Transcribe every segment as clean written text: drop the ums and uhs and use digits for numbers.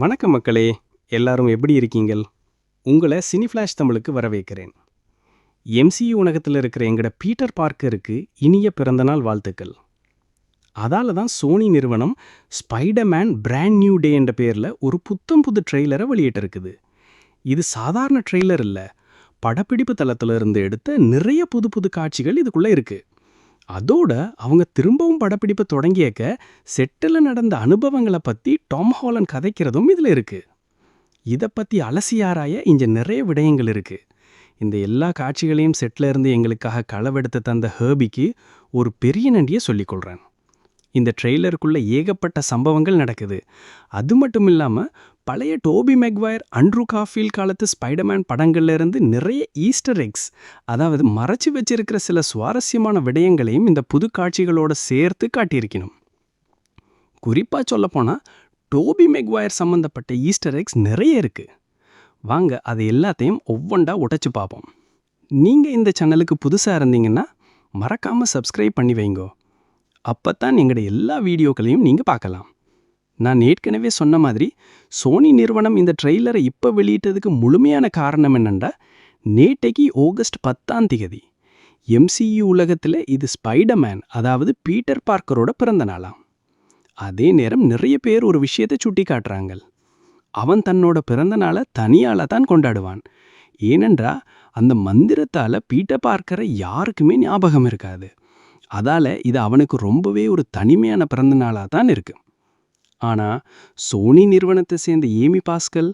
வணக்கம் மக்களே, எல்லாரும் எப்படி இருக்கீங்கள்? உங்களை சினிஃப்ளாஷ் தமிழுக்கு வரவேற்கிறேன். எம்சியு உலகத்தில் இருக்கிற எங்கட பீட்டர் பார்க்கருக்கு இனிய பிறந்தநாள் வாழ்த்துக்கள். அதால தான் சோனி நிறுவனம் ஸ்பைடர்மேன் பிராண்ட் நியூ டே என்ற பேரில் ஒரு புத்தம் புது ட்ரெய்லரை வெளியிட்டிருக்குது. இது சாதாரண ட்ரெய்லர் இல்லை, படப்பிடிப்பு தளத்துல இருந்து எடுத்த நிறைய புது புது காட்சிகள் இதுக்குள்ளே இருக்கு. அதோட அவங்க திரும்பவும் படப்பிடிப்பு தொடங்கியக்க செட்டில் நடந்த அனுபவங்களை பற்றி டாம் ஹாலண்ட் கதைக்கிறதும் இதில் இருக்கு. இதை பற்றி அலசியாராய இங்கே நிறைய விடயங்கள் இருக்கு. இந்த எல்லா காட்சிகளையும் செட்டில் இருந்து எங்களுக்காக களவெடுத்து தந்த ஹேர்பிக்கு ஒரு பெரிய நன்றியை சொல்லிக்கொள்கிறேன். இந்த ட்ரெய்லருக்குள்ள ஏகப்பட்ட சம்பவங்கள் நடக்குது. அது மட்டும் இல்லாமல் பழைய டோபி மெக்வயர், அண்ட்ரூ கார்ஃபீல்ட் காலத்து ஸ்பைடர்மேன் படங்கள்ல இருந்து நிறைய ஈஸ்டர் எக்ஸ், அதாவது மறைச்சு வச்சிருக்கிற சில சுவாரஸ்யமான விடயங்களையும் இந்த புது காட்சிகளோட சேர்த்து காட்டியிருக்கணும். குறிப்பாக சொல்லப்போனால் டோபி மெக்வயர் சம்மந்தப்பட்ட ஈஸ்டர் எக்ஸ் நிறைய இருக்கு. வாங்க அதை எல்லாத்தையும் ஒவ்வொன்றா உடைச்சு பார்ப்போம். நீங்கள் இந்த சேனலுக்கு புதுசாக இருந்தீங்கன்னா மறக்காமல் சப்ஸ்கிரைப் பண்ணி வைங்கோ. அப்பத்தான் எங்களோட எல்லா வீடியோக்களையும் நீங்கள் பார்க்கலாம். நான் ஏற்கனவே சொன்ன மாதிரி சோனி நிறுவனம் இந்த ட்ரெய்லரை இப்போ வெளியிட்டதுக்கு முழுமையான காரணம் என்னென்னா, நேற்றைக்கு ஆகஸ்ட் 10 எம்சியு உலகத்தில் இது ஸ்பைடர்மேன், அதாவது பீட்டர் பார்க்கரோட பிறந்த நாளாம். அதே நேரம் நிறைய பேர் ஒரு விஷயத்தை சுட்டி காட்டுறாங்க. அவன் தன்னோட பிறந்த நாளை தனியால தான் கொண்டாடுவான். ஏனென்றா அந்த மந்திரத்தால் பீட்டர் பார்க்கரை யாருக்குமே ஞாபகம் இருக்காது. அதால் இது அவனுக்கு ரொம்பவே ஒரு தனிமையான பிறந்த நாளாக தான் இருக்கு. ஆனால் சோனி நிறுவனத்தை சேர்ந்த ஏமி பாஸ்கல்,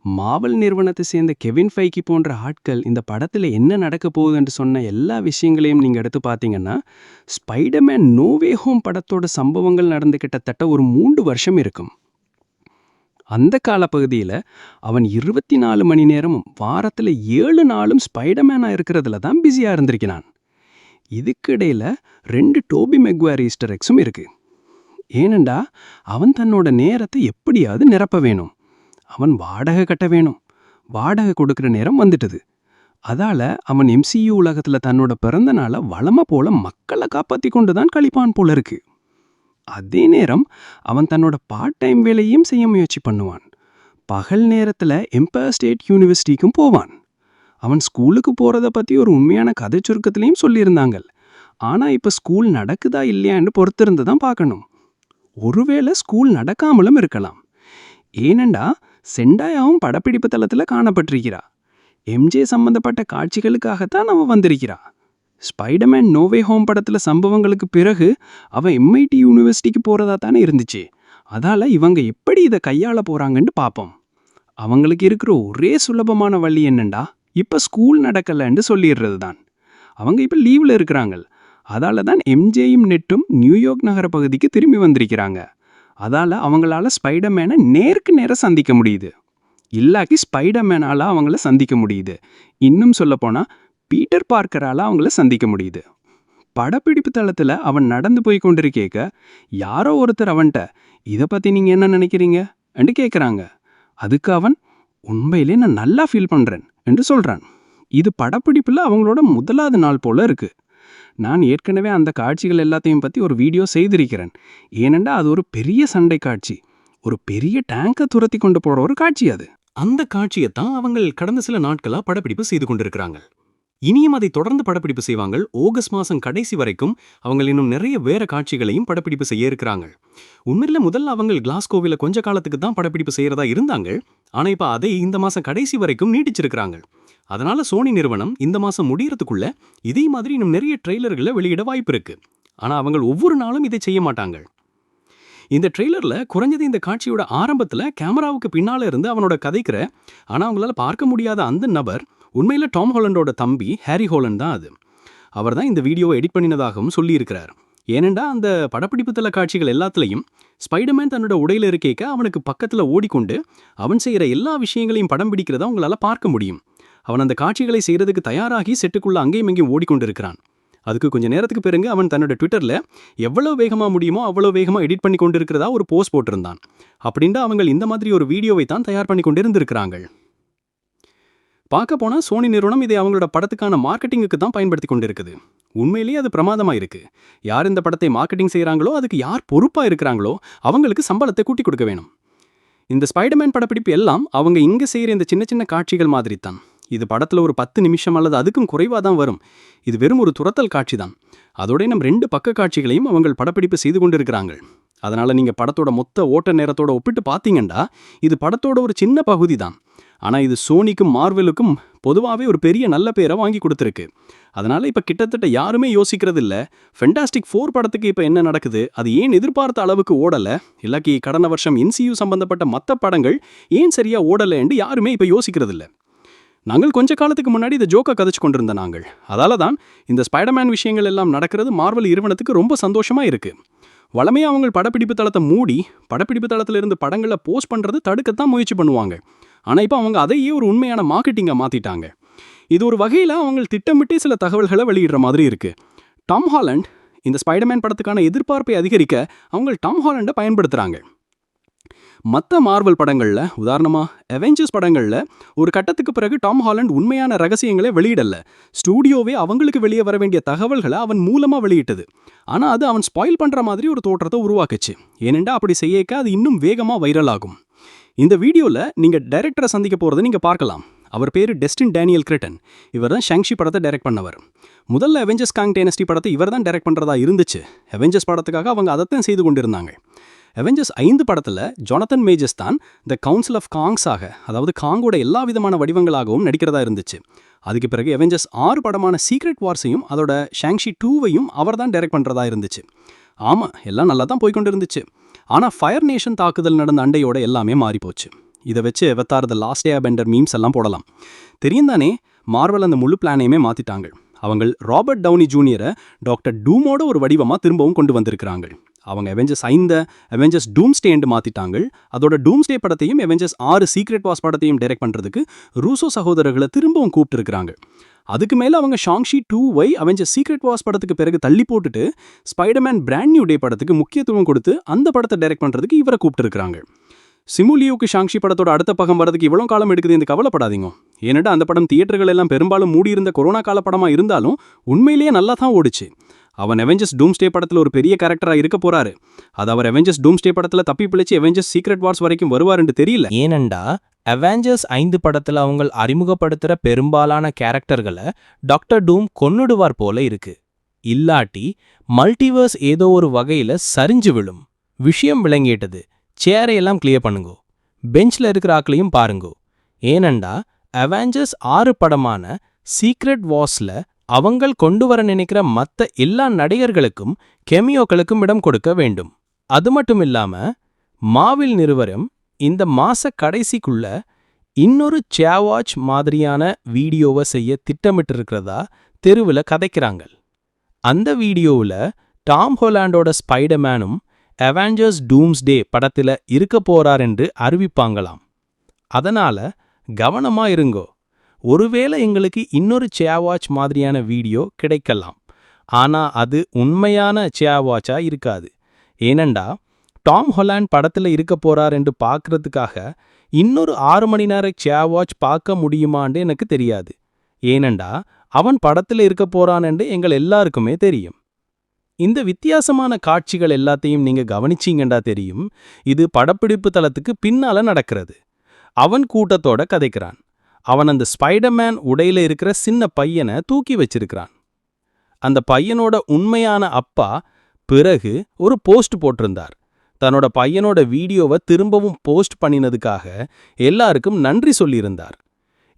மாவல் நிறுவனத்தை சேர்ந்த கெவின் ஃபைகி போன்ற ஆட்கள் இந்த படத்தில் என்ன நடக்க போகுதுன்னு சொன்ன எல்லா விஷயங்களையும் நீங்கள் எடுத்து பார்த்தீங்கன்னா, ஸ்பைடர்மேன் நோ வே ஹோம் படத்தோட சம்பவங்கள் நடந்து கிட்டத்தட்ட ஒரு 3 வருஷம் இருக்கும். அந்த காலப்பகுதியில் அவன் 24 மணி நேரமும் வாரத்தில் 7 நாளும் ஸ்பைடர்மேனாக இருக்கிறதுல தான் பிஸியாக இருந்திருக்கிறான். இதுக்கிடையில் 2 டோபி மெக்வயர் ஈஸ்டர் எக்ஸும் இருக்கு. ஏனெண்டா அவன் தன்னோட நேரத்தை எப்படியாவது நிரப்ப வேணும். அவன் வாடகை கட்ட வேணும். வாடகை கொடுக்குற நேரம் வந்துட்டுது. அதால் அவன் எம்சியு உலகத்தில் தன்னோட பிறந்த நாளை வளமை போல மக்களை காப்பாற்றி கொண்டு தான் கழிப்பான் போல இருக்கு. அதே நேரம் அவன் தன்னோட பார்ட் டைம் வேலையும் செய்ய முயற்சி பண்ணுவான். பகல் நேரத்தில் எம்பயர் ஸ்டேட் யூனிவர்சிட்டிக்கும் போவான். அவன் ஸ்கூலுக்கு போகிறத பற்றி ஒரு உண்மையான கதை சுருக்கத்திலையும் சொல்லியிருந்தாங்க. ஆனால் இப்போ ஸ்கூல் நடக்குதா இல்லையான்னு பொறுத்திருந்து தான் பார்க்கணும். ஒருவேளை ஸ்கூல் நடக்காமலும் இருக்கலாம். ஏனெண்டா செண்டாயாவும் படப்பிடிப்பு தளத்தில் காணப்பட்டிருக்கிறா. எம்ஜே சம்பந்தப்பட்ட காட்சிகளுக்காகத்தான் அவன் வந்திருக்கிறா. ஸ்பைடர்மேன் நோ வே ஹோம் படத்தில் சம்பவங்களுக்கு பிறகு அவன் எம்ஐடி யூனிவர்சிட்டிக்கு போகிறதா தானே இருந்துச்சு. அதால் இவங்க எப்படி இதை கையாள போகிறாங்கன்னு பார்ப்போம். அவங்களுக்கு இருக்கிற ஒரே சுலபமான வழி என்னண்டா, இப்போ ஸ்கூல் நடக்கலைன்னு சொல்லிடுறது தான். அவங்க இப்போ லீவில் இருக்கிறாங்க. அதால தான் எம்ஜேயும் நெட்டும் நியூயார்க் நகர பகுதிக்கு திரும்பி வந்திருக்கிறாங்க. அதால் அவங்களால ஸ்பைடர்மேனை நேருக்கு நேரம் சந்திக்க முடியுது. இல்லாக்கி ஸ்பைடர்மேனால் அவங்கள சந்திக்க முடியுது. இன்னும் சொல்லப்போனால் பீட்டர் பார்க்கரால் அவங்கள சந்திக்க முடியுது. படப்பிடிப்பு தளத்தில் அவன் நடந்து போய் கொண்டிருக்கேக்க யாரோ ஒருத்தர் அவன்கிட்ட இதை பற்றி நீங்கள் என்ன நினைக்கிறீங்க என்று கேட்குறாங்க. அதுக்கு அவன் உண்மையிலே நான் நல்லா ஃபீல் பண்ணுறேன் என்று சொல்கிறான். இது படப்பிடிப்பில் அவங்களோட முதலாவது நாள் போல இருக்கு. நான் ஏற்கனவே அந்த காட்சிகள் எல்லாத்தையும் பற்றி ஒரு வீடியோ செய்திருக்கிறேன். ஏனெண்டா அது ஒரு பெரிய சண்டை காட்சி, ஒரு பெரிய டேங்கை துரத்தி கொண்டு போகிற ஒரு காட்சி. அது அந்த காட்சியைத்தான் அவங்க கடந்த சில நாட்களாக படப்பிடிப்பு செய்து கொண்டிருக்கிறாங்க. இனியும் அதை தொடர்ந்து படப்பிடிப்பு செய்வாங்க. ஆகஸ்ட் மாதம் கடைசி வரைக்கும் அவங்க இன்னும் நிறைய வேற காட்சிகளையும் படப்பிடிப்பு செய்ய இருக்கிறாங்க. உண்மையில முதல்ல அவங்க கிளாஸ்கோவில் கொஞ்ச காலத்துக்கு தான் படப்பிடிப்பு செய்யறதா இருந்தாங்க. ஆனால் இப்போ அதை இந்த மாதம் கடைசி வரைக்கும் நீட்டிச்சிருக்கிறாங்க. அதனால சோனி நிறுவனம் இந்த மாதம் முடியறதுக்குள்ள இதே மாதிரி இன்னும் நிறைய ட்ரெய்லர்களை வெளியிட வாய்ப்பு இருக்கு. ஆனால் அவங்க ஒவ்வொரு நாளும் இதை செய்ய மாட்டாங்க. இந்த ட்ரெய்லரில் குறைஞ்சது இந்த காட்சியோட ஆரம்பத்தில் கேமராவுக்கு பின்னால் இருந்து அவனோட கதைக்கிற, ஆனால் அவங்களால பார்க்க முடியாத அந்த நபர் உண்மையில் டாம் ஹாலண்டோட தம்பி ஹாரி ஹாலண்ட் தான். அவர் தான் இந்த வீடியோவை எடிட் பண்ணினதாகவும் சொல்லியிருக்கிறார். ஏனெண்டா அந்த படப்பிடிப்பு தள காட்சிகள் எல்லாத்துலேயும் ஸ்பைடர்மேன் தன்னோட உடையில இருக்கேக்க அவனுக்கு பக்கத்தில் ஓடிக்கொண்டு அவன் செய்கிற எல்லா விஷயங்களையும் படம் பிடிக்கிறத அவங்களால பார்க்க முடியும். அவன் அந்த காட்சிகளை செய்கிறதுக்கு தயாராகி செட்டுக்குள்ளே அங்கேயும் இங்கேயும் ஓடிக்கொண்டு இருக்கிறான். அதுக்கு கொஞ்சம் நேரத்துக்கு பிறகு அவன் தன்னோட ட்விட்டரில் எவ்வளோ வேகமாக முடியுமோ அவ்வளோ வேகமாக எடிட் பண்ணி கொண்டு இருக்கிறதா ஒரு போஸ்ட் போட்டிருந்தான். அப்படின்ட்டு அவங்க இந்த மாதிரி ஒரு வீடியோவை தான் தயார் பண்ணி கொண்டு இருந்திருக்கிறாங்க. பார்க்க போனால் சோனி நிறுவனம் இதை அவங்களோட படத்துக்கான மார்க்கெட்டிங்குக்கு தான் பயன்படுத்தி கொண்டு இருக்குது. உண்மையிலேயே அது பிரமாதமாக இருக்கு. யார் இந்த படத்தை மார்க்கெட்டிங் செய்கிறாங்களோ, அதுக்கு யார் பொறுப்பாக இருக்கிறாங்களோ அவங்களுக்கு சம்பளத்தை கூட்டி கொடுக்க வேணும். இந்த ஸ்பைடர்மேன் படப்பிடிப்பு எல்லாம் அவங்க இங்க செய்யற இந்த சின்ன சின்ன காட்சிகள் மாதிரி தான். இது படத்துல ஒரு 10 நிமிஷம் அல்லது அதுக்கும் குறைவா தான் வரும். இது வெறும் ஒரு துரத்தல் காட்சி தான். அதோட நம் 2 பக்க காட்சிகளையும் அவங்க படப்பிடிப்பு செய்து கொண்டிருக்கிறாங்க. அதனால நீங்க படத்தோட மொத்த ஓட்ட நேரத்தோட ஒப்பிட்டு பார்த்தீங்கன்னா இது படத்தோட ஒரு சின்ன பகுதி தான். ஆனா இது சோனிக்கும் மார்வெலுக்கும் பொதுவாகவே ஒரு பெரிய நல்ல பேரை வாங்கி கொடுத்துருக்கு. அதனால இப்ப கிட்டத்தட்ட யாருமே யோசிக்கிறது இல்ல ஃபென்டாஸ்டிக் 4 படத்துக்கு இப்ப என்ன நடக்குது, அது ஏன் எதிர்பார்த்த அளவுக்கு ஓடல, இல்லாக்கி கடந்த வருஷம் MCU சம்பந்தப்பட்ட மற்ற படங்கள் ஏன் சரியா ஓடலன்னு யாருமே இப்ப யோசிக்கிறது இல்ல. நாங்கள் கொஞ்ச காலத்துக்கு முன்னாடி இந்த ஜோக்கை கதைச்சு கொண்டிருந்த நாங்கள். அதால தான் இந்த ஸ்பைடர்மேன் விஷயங்கள் எல்லாம் நடக்கிறது மார்வல் நிறுவனத்துக்கு ரொம்ப சந்தோஷமா இருக்கு. வளமையா அவங்க படப்பிடிப்பு தளத்தை மூடி படப்பிடிப்பு தளத்துல இருந்து படங்களை போஸ்ட் பண்றது தடுக்கத்தான் முயற்சி பண்ணுவாங்க. ஆனா இப்ப அவங்க அதையே ஒரு உண்மையான மார்க்கெட்டிங்கா மாத்திட்டாங்க. இது ஒரு வகையில அவங்க திட்டமிட்டே சில தகவல்களை வெளியிடுற மாதிரி இருக்கு. டாம் ஹாலண்ட் இந்த ஸ்பைடர்மேன் படத்துக்கான எதிர்பார்ப்பை அதிகரிக்க அவங்க டாம் ஹாலண்டை பயன்படுத்துறாங்க. மற்ற மார்வல் படங்கள்ல, உதாரணமா அவெஞ்சர்ஸ் படங்கள்ல ஒரு கட்டத்துக்கு பிறகு டாம் ஹாலண்ட் உண்மையான ரகசியங்களை வெளியிடல. ஸ்டூடியோவே அவங்களுக்கு வெளியே வர வேண்டிய தகவல்களை அவன் மூலமா வெளியிட்டது. ஆனா அது அவன் ஸ்பாயில் பண்ற மாதிரி ஒரு தோற்றத்தை உருவாக்குச்சு. ஏனெண்டா அப்படி செய்யக்க அது இன்னும் வேகமா வைரல் ஆகும். இந்த வீடியோல நீங்க டைரக்டரை சந்திக்க போறதை நீங்க பார்க்கலாம். அவர் பேரு டெஸ்டின் டேனியல் கிரிட்டன். இவர் தான் ஷாங்ஷி படத்தை டைரக்ட் பண்ணவர். முதல்ல அவெஞ்சர்ஸ் காங் டைனஸ்டி படத்தை இவர் தான் டைரக்ட் பண்றதா இருந்துச்சு. அவெஞ்சர்ஸ் படத்துக்காக அவங்க அதைத்தான் செய்து கொண்டிருந்தாங்க. அவெஞ்சர்ஸ் 5 படத்துல ஜொனத்தன் மேஜர்ஸ் தான் த கவுன்சில் ஆஃப் காங்ஸாக, அதாவது காங்கோட எல்லா விதமான வடிவங்களாகவும் நடிக்கிறதா இருந்துச்சு. அதுக்கு பிறகு அவெஞ்சர்ஸ் 6 படமான சீக்ரெட் வார்ஸையும் அதோட ஷாங்ஷி 2வையும் அவர் தான் டைரக்ட் பண்றதா இருந்துச்சு. ஆமா, எல்லாம் நல்லா தான் போய்கொண்டு இருந்துச்சு. ஆனா ஃபயர் நேஷன் தாக்குதல் நடந்த அண்டையோட எல்லாமே மாறி போச்சு. இதை வச்சு Avatar the last airbender memes எல்லாம் போடலாம். தெரியும் தானே, மார்வல் அந்த முழு பிளானையுமே மாத்திட்டாங்க. அவங்க ராபர்ட் டவுனி ஜூனியரை டாக்டர் டூமோட ஒரு வடிவமா திரும்பவும் கொண்டு வந்திருக்கிறாங்க. அவங்க அவெஞ்சர்ஸ் 5 அவெஞ்சர்ஸ் டூம்ஸ்டே என்று மாத்திட்டாங்க. அதோட டூம்ஸ்டே படத்தையும் அவெஞ்சர்ஸ் 6 சீக்ரெட் வார்ஸ் படத்தையும் டைரக்ட் பண்றதுக்கு ரூசோ சகோதரர்களை திரும்பவும் கூப்பிட்டு இருக்காங்க. அதுக்கு மேல அவங்க ஷாங்ஷி 2வை அவெஞ்சர்ஸ் சீக்ரெட் வார்ஸ் படத்துக்கு பிறகு தள்ளி போட்டுட்டு ஸ்பைடர்மேன் பிராண்ட் நியூ டே படத்துக்கு முக்கியத்துவம் கொடுத்து அந்த படத்தை டைரக்ட் பண்றதுக்கு இவரை கூப்பிட்டு இருக்காங்க. சிமுலியோக்கு ஷாங்ஷி படத்தோட அடுத்த பக்கம் வரதுக்கு இவ்வளவு காலம் எடுக்குது என்று கவலைப்படாதீங்க. ஏன்னா அந்த படம் தியேட்டர்கள் எல்லாம் பெரும்பாலும் மூடியிருந்த கொரோனா கால படமா இருந்தாலும் உண்மையிலேயே நல்லா தான் ஓடிச்சு. அவன் அவெஞ்சர்ஸ் டூம்ஸ்டே படத்துல ஒரு பெரிய கேரக்டரா இருக்க போறாரு. அது அவர் அவெஞ்சர்ஸ் டூம்ஸ்டே படத்துல தப்பி பிழைச்சு அவெஞ்சர்ஸ் சீக்ரெட் வார்ஸ் வரைக்கும் வருவாருன்னு தெரியல. ஏனண்டா அவெஞ்சர்ஸ் 5 படத்துல அவங்க அறிமுகப்படுத்துற பெரும்பாலான கேரக்டர்களை டாக்டர் டூம் கொன்னுடுவார் போல இருக்கு. இல்லாட்டி மல்டிவர்ஸ் ஏதோ ஒரு வகையில சரிஞ்சு விழும். விஷயம் விளங்கிட்டது. சேரையெல்லாம் கிளியர் பண்ணுங்கோ. பெஞ்ச்ல இருக்கிற ஆக்களையும் பாருங்கோ. ஏனண்டா அவெஞ்சர்ஸ் 6 படமான சீக்ரெட் வார்ஸ்ல அவங்கள் கொண்டு வர நினைக்கிற மற்ற எல்லா நடிகர்களுக்கும் கெமியோக்களுக்கும் இடம் கொடுக்க வேண்டும். அது மட்டும் இல்லாம மார்வெல் நிறுவனம் இந்த மாச கடைசிக்குள்ள இன்னொரு சேவாட்ச் மாதிரியான வீடியோவை செய்ய திட்டமிட்டு இருக்கிறதா தெருவுல கதைக்கிறாங்க. அந்த வீடியோவுல டாம் ஹாலண்டோட ஸ்பைடர்மேனும் அவெஞ்சர்ஸ் டூம்ஸ்டே படத்துல இருக்க போறார் என்று அறிவிப்பாங்களாம். அதனால கவனமா இருங்கோ. ஒருவேளை எங்களுக்கு இன்னொரு சேவாட்ச் மாதிரியான வீடியோ கிடைக்கலாம். ஆனா அது உண்மையான சேவாட்சா இருக்காது. ஏனண்டா டாம் ஹாலண்ட் படத்துல இருக்க போறார் என்று பார்க்கறதுக்காக இன்னொரு 6 மணி நேர சேவாட்ச் பார்க்க முடியுமான்னு எனக்கு தெரியாது. ஏனண்டா அவன் படத்துல இருக்க போறான் என்று எங்கள் எல்லாருக்குமே தெரியும். இந்த வித்தியாசமான காட்சிகள் எல்லாத்தையும் நீங்க கவனிச்சீங்கண்டா தெரியும், இது படப்பிடிப்பு தளத்துக்கு பின்னால நடக்கிறது. அவன் கூட்டத்தோட கதைக்கிறான். அவன் அந்த ஸ்பைடர்மேன் உடையில இருக்கிற சின்ன பையனை தூக்கி வச்சிருக்கிறான். அந்த பையனோட உண்மையான அப்பா பிறகு ஒரு போஸ்ட் போட்டிருந்தார். தன்னோட பையனோட வீடியோவை திரும்பவும் போஸ்ட் பண்ணினதுக்காக எல்லாருக்கும் நன்றி சொல்லியிருந்தார்.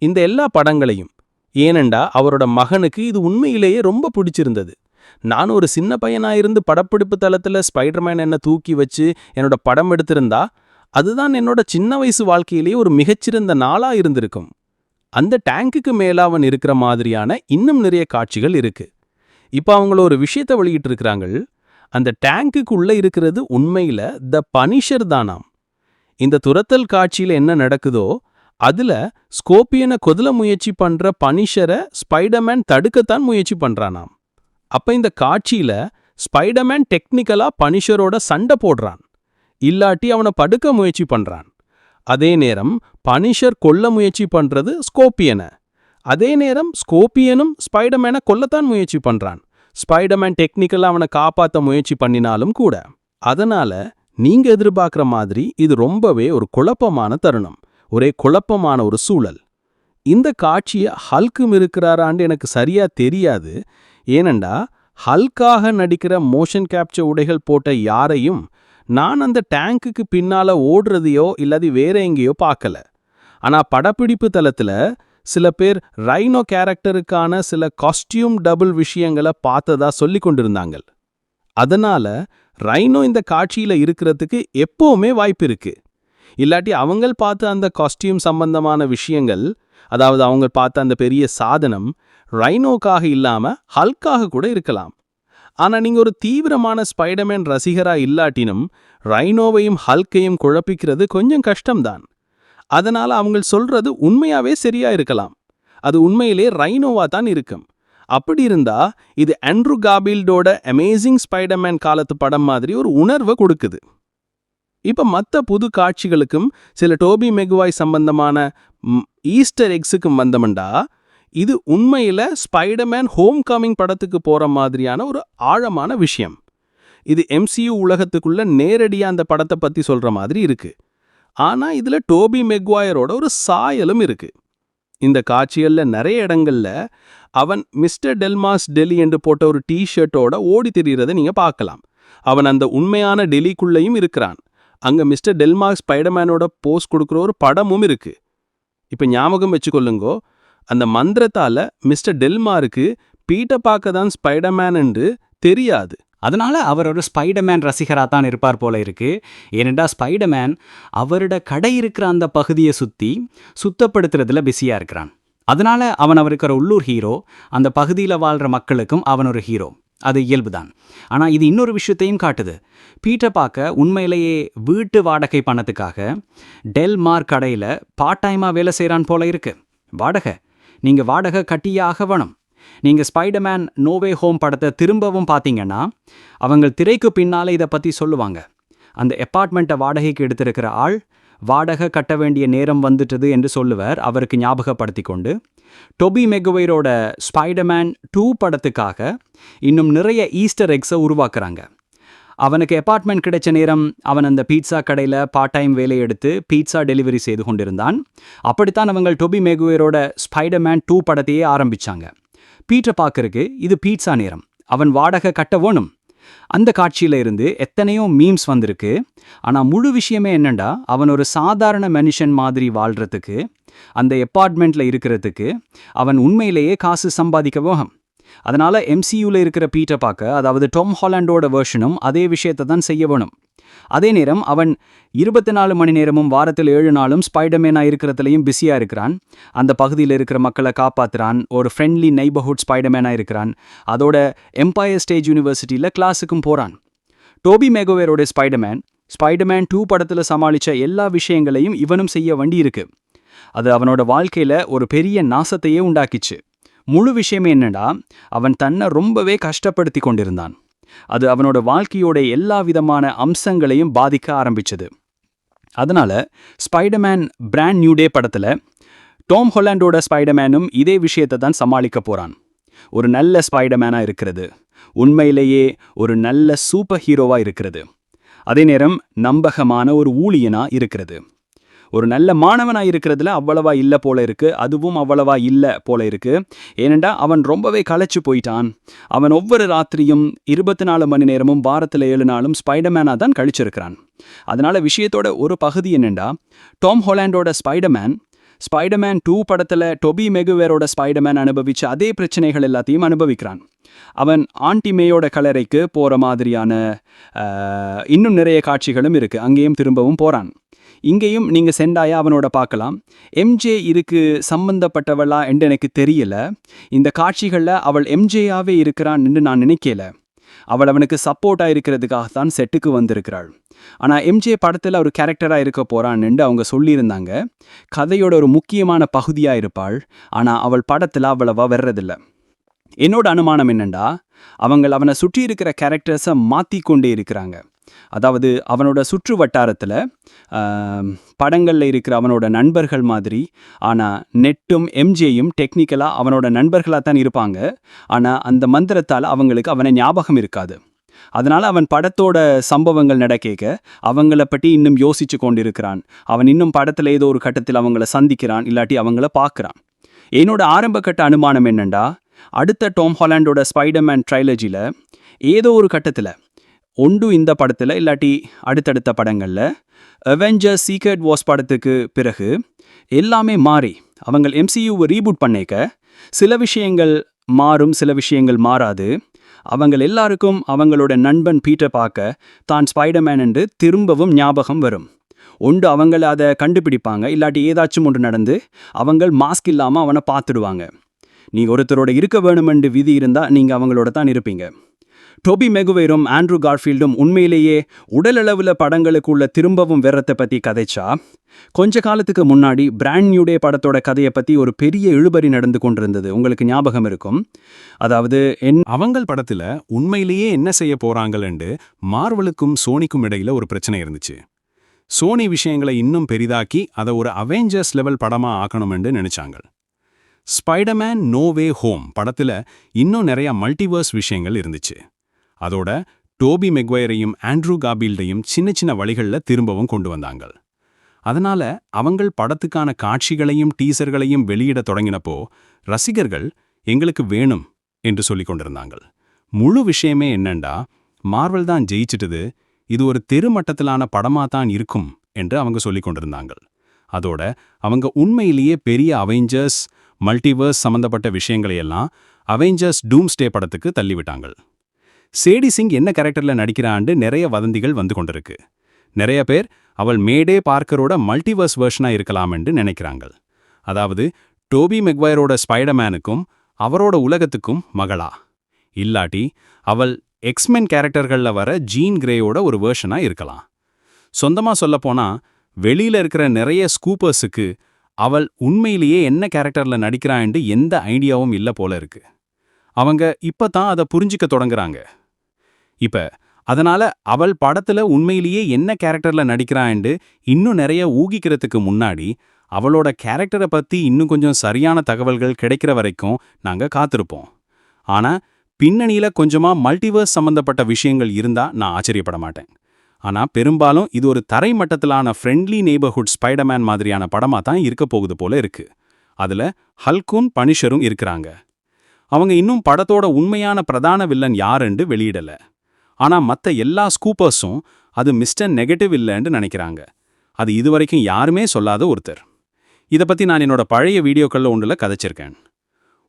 இந்த எல்லா படங்களையும் ஏனண்டா அவரோட மகனுக்கு இது உண்மையிலேயே ரொம்ப பிடிச்சிருந்தது. நான் ஒரு சின்ன பையனாயிருந்து படப்பிடிப்பு தளத்துல ஸ்பைடர்மேன் என்ன தூக்கி வச்சு என்னோட படம் எடுத்திருந்தா அதுதான் என்னோட சின்ன வயசு வாழ்க்கையிலேயே ஒரு மிகச்சிறந்த நாளா இருந்திருக்கும். அந்த டேங்குக்கு மேல அவன் இருக்கிற மாதிரியான இன்னும் நிறைய காட்சிகள் இருக்கு. இப்ப அவங்கள ஒரு விஷயத்தை வெளியிட்டு இருக்கிறாங்க. அந்த டேங்குக்கு உள்ள இருக்கிறது உண்மையில த பனிஷர் தானாம். இந்த துரத்தல் காட்சியில என்ன நடக்குதோ அதுல ஸ்கோப்பியனை கொதல முயற்சி பண்ற பனிஷரை ஸ்பைடர்மேன் தடுக்கத்தான் முயற்சி பண்றானாம். அப்ப இந்த காட்சியில ஸ்பைடர்மேன் டெக்னிக்கலா பனிஷரோட சண்டை போடுறான், இல்லாட்டி அவனை படுக்க முயற்சி பண்றான். அதே நேரம் பனிஷர் கொல்ல முயற்சி பண்றது ஸ்கோப்பியனை. அதே நேரம் ஸ்கோப்பியனும் ஸ்பைடர்மேனை கொல்லத்தான் முயற்சி பண்றான். ஸ்பைடர்மேன் டெக்னிக்கலா அவனை காப்பாற்ற முயற்சி பண்ணினாலும் கூட. அதனால நீங்க எதிர்பார்க்குற மாதிரி இது ரொம்பவே ஒரு குழப்பமான தருணம், ஒரே குழப்பமான ஒரு சூழல். இந்த காட்சியை ஹல்க்கும் இருக்கிறாரான்னு எனக்கு சரியா தெரியாது. ஏனண்டா ஹல்காக நடிக்கிற மோஷன் கேப்சர் உடைகள் போட்ட யாரையும் நான் அந்த டேங்குக்கு பின்னால ஓடுறதையோ இல்லாதி வேற எங்கேயோ பார்க்கல. ஆனா படப்பிடிப்பு தளத்துல சில பேர் ரைனோ கேரக்டருக்கான சில காஸ்டியூம் டபுள் விஷயங்களை பார்த்ததா சொல்லி கொண்டிருந்தாங்க. அதனால ரைனோ இந்த காட்சியில இருக்கிறதுக்கு எப்பவுமே வாய்ப்பு இருக்கு. இல்லாட்டி அவங்க பார்த்த அந்த காஸ்டியூம் சம்பந்தமான விஷயங்கள், அதாவது அவங்க பார்த்த அந்த பெரிய சாதனம் ரைனோக்காக இல்லாம ஹல்காக கூட இருக்கலாம். ஆனா நீங்க ஒரு தீவிரமான ஸ்பைடர்மேன் ரசிகரா இல்லாட்டினும் ரைனோவையும் ஹல்கையும் குழப்பிக்கிறது கொஞ்சம் கஷ்டம்தான். அதனால அவங்க சொல்றது உண்மையாவே சரியா இருக்கலாம். அது உண்மையிலே ரைனோவா தான் இருக்கும். அப்படி இருந்தா இது ஆண்ட்ரூ கார்ஃபீல்டோட அமேசிங் ஸ்பைடர்மேன் காலத்து படம் மாதிரி ஒரு உணர்வை கொடுக்குது. இப்ப மற்ற புது காட்சிகளுக்கும் சில டோபி மெகுவாய் சம்பந்தமான ஈஸ்டர் எக்ஸுக்கும் வந்தமண்டா, இது உண்மையில ஸ்பைடர்மேன் ஹோம் கமிங் படத்துக்கு போற மாதிரியான ஒரு ஆழமான விஷயம். இது MCU உலகத்துக்குள்ள நேரடியா அந்த படத்தை பத்தி சொல்ற மாதிரி இருக்கு. ஆனா இதுல டோபி மெக்வாயரோட ஒரு சாயலும் இருக்கு. இந்த காட்சிகள்ல நிறைய இடங்கள்ல அவன் மிஸ்டர் டெல்மாஸ் டெலி என்று போட்ட ஒரு ஷர்ட்டோட ஓடி திரிகிறத நீங்க பார்க்கலாம். அவன் அந்த உண்மையான டெலிக்குள்ளேயும் இருக்கிறான். அங்க மிஸ்டர் டெல்மாஸ் ஸ்பைடர்மேனோட போஸ் கொடுக்குற ஒரு படமும் இருக்கு. இப்ப ஞாபகம் வச்சுக்கொள்ளுங்கோ, அந்த மந்திரத்தால மிஸ்டர் டெல்மாருக்கு பீட்டர் பார்க்க தான் ஸ்பைடர்மேன் என்று தெரியாது. அதனால அவர் ஒரு ஸ்பைடர்மேன் ரசிகராக தான் இருப்பார் போல இருக்கு. ஏனெண்டா ஸ்பைடர்மேன் அவரோட கடை இருக்கிற அந்த பகுதியை சுத்தப்படுத்துறதுல பிஸியாக இருக்கிறான். அதனால அவன் அவருக்கு ஒரு உள்ளூர் ஹீரோ, அந்த பகுதியில் வாழ்கிற மக்களுக்கும் அவன் ஒரு ஹீரோ. அது இயல்புதான். ஆனால் இது இன்னொரு விஷயத்தையும் காட்டுது. பீட்டர் பார்க்க உண்மையிலேயே வீட்டு வாடகை பணத்துக்காக டெல்மார் கடையில் பார்ட் டைமாக வேலை செய்கிறான் போல இருக்கு. வாடகை நீங்கள் வாடகை கட்டியாக வேணும். நீங்கள் ஸ்பைடர்மேன் நோவே ஹோம் படத்தை திரும்பவும் பார்த்தீங்கன்னா அவங்க திரைக்கு பின்னாலே இதை பற்றி சொல்லுவாங்க. அந்த அப்பார்ட்மெண்ட்டை வாடகைக்கு எடுத்திருக்கிற ஆள் வாடகை கட்ட வேண்டிய நேரம் வந்துட்டது என்று சொல்லுவார், அவருக்கு ஞாபகப்படுத்தி கொண்டு. டோபி மெகுவைரோட ஸ்பைடர்மேன் 2 படத்துக்காக இன்னும் நிறைய ஈஸ்டர் எக்ஸை உருவாக்குறாங்க. அவனுக்கு அப்பார்ட்மெண்ட் கிடைச்ச நேரம் அவன் அந்த பீட்சா கடையில் பார்ட் டைம் வேலை எடுத்து பீட்சா டெலிவரி செய்து கொண்டிருந்தான். அப்படித்தான் அவங்க டோபி மெகுவைரோட ஸ்பைடர்மேன் 2 படத்தையே ஆரம்பித்தாங்க. பீட்டர் பார்க்கறக்கு இது பீட்சா நேரம், அவன் வாடகை கட்ட வேணும். அந்த காட்சியில் இருந்து எத்தனையோ மீம்ஸ் வந்திருக்கு. ஆனால் முழு விஷயமே என்னண்டா, அவன் ஒரு சாதாரண மனுஷன் மாதிரி வாழ்கிறதுக்கு, அந்த அப்பார்ட்மெண்ட்டில் இருக்கிறதுக்கு அவன் உண்மையிலேயே காசு சம்பாதிக்க வேணும். அதனால் MCUவில் இருக்கிற பீட்டர் பார்க்க, அதாவது டாம் ஹாலண்டோட வெர்ஷனும் அதே விஷயத்தை தான் செய்ய வேணும். அதே நேரம் அவன் 24 மணி நேரமும் வாரத்தில் 7 நாளும் ஸ்பைடர்மேனாக இருக்கிறதுலையும் பிஸியாக இருக்கிறான். அந்த பகுதியில் இருக்கிற மக்களை காப்பாற்றுறான். ஒரு ஃப்ரெண்ட்லி நெய்பர்ஹுட் ஸ்பைடர்மேனாக இருக்கிறான். அதோட எம்பயர் ஸ்டேட் யூனிவர்சிட்டியில் கிளாஸுக்கும் போகிறான். டோபி மெகுவைரோட ஸ்பைடர்மேன் 2 படத்தில் சமாளித்த எல்லா விஷயங்களையும் இவனும் செய்ய வேண்டி இருக்கு. அது அவனோட வாழ்க்கையில் ஒரு பெரிய நாசத்தையே உண்டாக்கிச்சு. முழு விஷயமே என்னடா, அவன் தன்னை ரொம்பவே கஷ்டப்படுத்தி கொண்டிருந்தான். அது அவனோட வாழ்க்கையோட எல்லா விதமான அம்சங்களையும் பாதிக்க ஆரம்பிச்சது. அதனால ஸ்பைடர்மேன் பிராண்ட் நியூ டே படத்தில் டாம் ஹாலண்டோட ஸ்பைடர்மேனும் இதே விஷயத்தை தான் சமாளிக்க போகிறான். ஒரு நல்ல ஸ்பைடர்மேனாக இருக்கிறது, உண்மையிலேயே ஒரு நல்ல சூப்பர் ஹீரோவாக இருக்கிறது, அதே நேரம் நம்பகமான ஒரு ஊழியனாக இருக்கிறது. ஒரு நல்ல மாணவனாக இருக்கிறதுல அவ்வளவா இல்லை போல இருக்கு, அதுவும் அவ்வளவா இல்லை போல இருக்கு. ஏனெண்டா அவன் ரொம்பவே களைச்சு போயிட்டான். அவன் ஒவ்வொரு ராத்திரியும் 24 மணி நேரமும் வாரத்தில் 7 நாளும் ஸ்பைடர்மேனாக தான் கழிச்சிருக்கிறான். அதனால விஷயத்தோட ஒரு பகுதி என்னெண்டா, டாம் ஹாலண்டோட ஸ்பைடர்மேன் 2 படத்தில் டோபி மெகுவைரோட ஸ்பைடர்மேன் அனுபவிச்ச அதே பிரச்சனைகள் எல்லாத்தையும் அனுபவிக்கிறான். அவன் ஆன்டி மேயோட கல்லறைக்கு போகிற மாதிரியான இன்னும் நிறைய காட்சிகளும் இருக்குது. அங்கேயும் திரும்பவும் போகிறான். இங்கேயும் நீங்கள் செண்டாயா அவனோட பார்க்கலாம். MJ இருக்கு சம்பந்தப்பட்டவளா என்று எனக்கு தெரியல. இந்த காட்சிகளில் அவள் MJயாவே இருக்கிறான் என்று நான் நினைக்கல. அவள் அவனுக்கு சப்போர்ட்டாக இருக்கிறதுக்காகத்தான் செட்டுக்கு வந்திருக்கிறாள். ஆனால் MJ படத்தில் ஒரு கேரக்டராக இருக்க போகிறான்னு அவங்க சொல்லியிருந்தாங்க. கதையோட ஒரு முக்கியமான பகுதியாக இருப்பாள். ஆனால் அவள் படத்தில் அவ்வளவா வர்றதில்ல. என்னோட அனுமானம் என்னண்டா, அவனை சுற்றி இருக்கிற கேரக்டர்ஸை மாற்றிக்கொண்டே இருக்கிறாங்க. அதாவது அவனோட சுற்று வட்டாரத்தில் படங்களில் இருக்கிற அவனோட நண்பர்கள் மாதிரி, ஆனால் நெட்டும் MJயும் டெக்னிக்கலாக அவனோட நண்பர்களாக தான் இருப்பாங்க. ஆனால் அந்த மந்திரத்தால் அவங்களுக்கு அவனை ஞாபகம் இருக்காது. அதனால அவன் படத்தோட சம்பவங்கள் நடக்கேக்க அவங்கள பற்றி இன்னும் யோசிச்சு கொண்டிருக்கிறான். அவன் இன்னும் படத்தில் ஏதோ ஒரு கட்டத்தில் அவங்கள சந்திக்கிறான், இல்லாட்டி அவங்கள பார்க்குறான். என்னோட ஆரம்ப கட்ட அனுமானம் என்னண்டா, அடுத்த டாம் ஹாலண்டோட ஸ்பைடர்மேன் ட்ரைலஜியில் ஏதோ ஒரு கட்டத்தில் ஒன்று இந்த படத்தில் இல்லாட்டி அடுத்தடுத்த படங்களில் அவெஞ்சர்ஸ் சீக்ரெட் வார்ஸ் படத்துக்கு பிறகு எல்லாமே மாறி அவங்க எம்சியூவை ரீபூட் பண்ணேக்க சில விஷயங்கள் மாறும், சில விஷயங்கள் மாறாது. அவங்க எல்லாருக்கும் அவங்களோட நண்பன் பீட்டர் பார்க்க தான் ஸ்பைடர்மேன் என்று திரும்பவும் ஞாபகம் வரும். ஒன்று அவங்கள அதை கண்டுபிடிப்பாங்க, இல்லாட்டி ஏதாச்சும் ஒன்று நடந்து அவங்க மாஸ்க் இல்லாமல் அவனை பார்த்துடுவாங்க. நீங்கள் ஒருத்தரோட இருக்க வேணுமென்று விதி இருந்தால் நீங்கள் அவங்களோட தான் இருப்பீங்க. டோபி மெகுவேரும் ஆண்ட்ரூ கார்ஃபீல்டும் உண்மையிலேயே உடலளவில் படங்களுக்குள்ள திரும்பவும் வெறத்தை பற்றி கதைச்சா, கொஞ்ச காலத்துக்கு முன்னாடி பிராண்ட் நியூ டே படத்தோட கதையை பற்றி ஒரு பெரிய இழுபறி நடந்து கொண்டிருந்தது. உங்களுக்கு ஞாபகம் இருக்கும். அதாவது அவங்கள் படத்துல உண்மையிலேயே என்ன செய்ய போறாங்கன்னு மார்வலுக்கும் சோனிக்கும் இடையில ஒரு பிரச்சனை இருந்துச்சு. சோனி விஷயங்களை இன்னும் பெரிதாக்கி அதை ஒரு அவெஞ்சர்ஸ் லெவல் படமா ஆக்கணும்னு நினைச்சாங்க. ஸ்பைடர்மேன் நோ வே ஹோம் படத்துல இன்னும் நிறைய மல்டிவர்ஸ் விஷயங்கள் இருந்துச்சு. அதோட டோபி மெக்வயரையும் ஆண்ட்ரூ கார்ஃபீல்டையும் சின்ன சின்ன வழிகளில் திரும்பவும் கொண்டு வந்தாங்க. அதனால அவங்கள் படத்துக்கான காட்சிகளையும் டீசர்களையும் வெளியிட தொடங்கினப்போ ரசிகர்கள் எங்களுக்கு வேணும் என்று சொல்லிக் கொண்டிருந்தாங்க. முழு விஷயமே என்னண்டா, மார்வல் தான் ஜெயிச்சிட்டது, இது ஒரு தெருமட்டத்திலான படமாதான் இருக்கும் என்று அவங்க சொல்லிக் கொண்டிருந்தாங்க. அதோட அவங்க உண்மையிலேயே பெரிய அவெஞ்சர்ஸ் மல்டிவர்ஸ் சம்பந்தப்பட்ட விஷயங்களையெல்லாம் அவெஞ்சர்ஸ் டூம்ஸ்டே படத்துக்கு தள்ளிவிட்டாங்க. சேடி சிங் என்ன கேரக்டரில் நடிக்கிறான்னு நிறைய வதந்திகள் வந்து கொண்டிருக்கு. நிறைய பேர் அவள் மேடே பார்க்கரோட மல்டிவர்ஸ் வெர்ஷனாக இருக்கலாம்னு நினைக்கிறாங்க. அதாவது டோபி மெக்வயரோட ஸ்பைடர்மேனுக்கும் அவரோட உலகத்துக்கும் மகளா, இல்லாட்டி அவள் எக்ஸ்மென் கேரக்டர்களில் வர ஜீன் கிரேயோட ஒரு வெர்ஷனாக இருக்கலாம். சொந்தமாக சொல்லப்போனால் வெளியில் இருக்கிற நிறைய ஸ்கூப்பர்ஸுக்கு அவள் உண்மையிலேயே என்ன கேரக்டரில் நடிக்கிறான்னு எந்த ஐடியாவும் இல்லை போல இருக்கு. அவங்க இப்போ தான் அதை புரிஞ்சிக்க தொடங்குறாங்க. இப்போ அதனால அவள் படத்தில் உண்மையிலேயே என்ன கேரக்டரில் நடிக்கிறான்னு இன்னும் நிறைய ஊகிக்கிறதுக்கு முன்னாடி அவளோட கேரக்டரை பற்றி இன்னும் கொஞ்சம் சரியான தகவல்கள் கிடைக்கிற வரைக்கும் நாங்கள் காத்திருப்போம். ஆனால் பின்னணியில் கொஞ்சமாக மல்டிவர்ஸ் சம்மந்தப்பட்ட விஷயங்கள் இருந்தால் நான் ஆச்சரியப்பட மாட்டேன். ஆனால் பெரும்பாலும் இது ஒரு தரை மட்டத்திலான ஃப்ரெண்ட்லி நெய்பர்ஹுட் ஸ்பைடர்மேன் மாதிரியான படமாக தான் இருக்க போகுது போல இருக்கு. அதில் ஹல்க்கும் பனிஷரும் இருக்கிறாங்க. அவங்க இன்னும் படத்தோட உண்மையான பிரதான வில்லன் யாருன்னு வெளியிடலை. ஆனால் மற்ற எல்லா ஸ்கூப்பர்ஸும் அது மிஸ்டர் நெகட்டிவ் இல்லைன்னு நினைக்கிறாங்க. அது இதுவரைக்கும் யாருமே சொல்லாத ஒருத்தர். இதை பற்றி நான் என்னோட பழைய வீடியோக்களில் ஒன்றில் கதைச்சிருக்கேன்.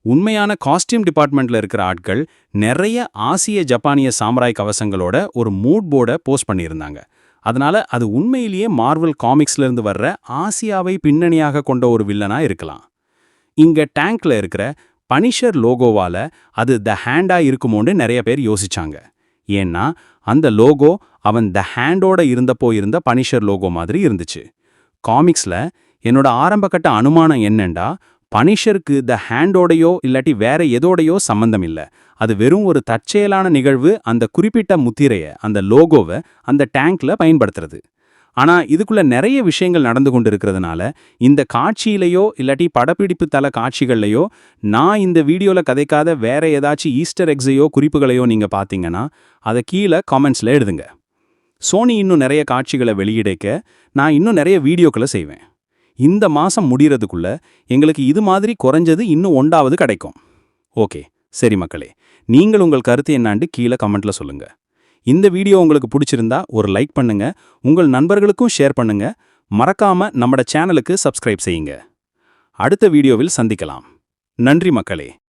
உண்மையான காஸ்டியூம் டிபார்ட்மெண்ட்டில் இருக்கிற ஆட்கள் நிறைய ஆசிய ஜப்பானிய சாம்ராய் கவசங்களோட ஒரு மூட் போர்டை போஸ்ட் பண்ணியிருந்தாங்க. அதனால அது உண்மையிலேயே மார்வல் காமிக்ஸ்லேருந்து வர்ற ஆசியாவை பின்னணியாக கொண்ட ஒரு வில்லனாக இருக்கலாம். இங்கே டேங்க்ல இருக்கிற பனிஷர் லோகோவால் அது த ஹேண்டாக இருக்குமோன்னு நிறைய பேர் யோசிச்சாங்க. ஏன்னா அந்த லோகோ அவன் த ஹேண்டோட இருந்தப்போ இருந்த பனிஷர் லோகோ மாதிரி இருந்துச்சு. காமிக்ஸில் என்னோட ஆரம்பகட்ட அனுமானம் என்னண்டா, பனிஷருக்கு த ஹேண்டோடையோ இல்லாட்டி வேற எதோடையோ சம்பந்தம் இல்லை. அது வெறும் ஒரு தற்செயலான நிகழ்வு, அந்த குறிப்பிட்ட முத்திரையை அந்த லோகோவை அந்த டேங்க்ல பயன்படுத்துறது. ஆனால் இதுக்குள்ள நிறைய விஷயங்கள் நடந்து கொண்டு இருக்கிறதுனால இந்த காட்சியிலையோ இல்லாட்டி படப்பிடிப்பு தள காட்சிகள்லையோ நான் இந்த வீடியோவில் கதைக்காத வேற ஏதாச்சும் ஈஸ்டர் எக்ஸையோ குறிப்புகளையோ நீங்கள் பார்த்தீங்கன்னா அதை கீழே காமெண்ட்ஸில் எழுதுங்க. சோனி இன்னும் நிறைய காட்சிகளை வெளியிடக்க நான் இன்னும் நிறைய வீடியோக்களை செய்வேன். இந்த மாதம் முடிகிறதுக்குள்ள எங்களுக்கு இது மாதிரி குறைஞ்சது இன்னும் 1வது கிடைக்கும். ஓகே, சரி மக்களே, நீங்கள் உங்கள் கருத்து என்னான்னு கீழே கமெண்ட்ல சொல்லுங்க. இந்த வீடியோ உங்களுக்கு பிடிச்சிருந்தா ஒரு லைக் பண்ணுங்க, உங்கள் நண்பர்களுக்கும் ஷேர் பண்ணுங்க, மறக்காம நம்ம சேனலுக்கு சப்ஸ்கிரைப் செய்யுங்க. அடுத்த வீடியோவில் சந்திக்கலாம். நன்றி மக்களே.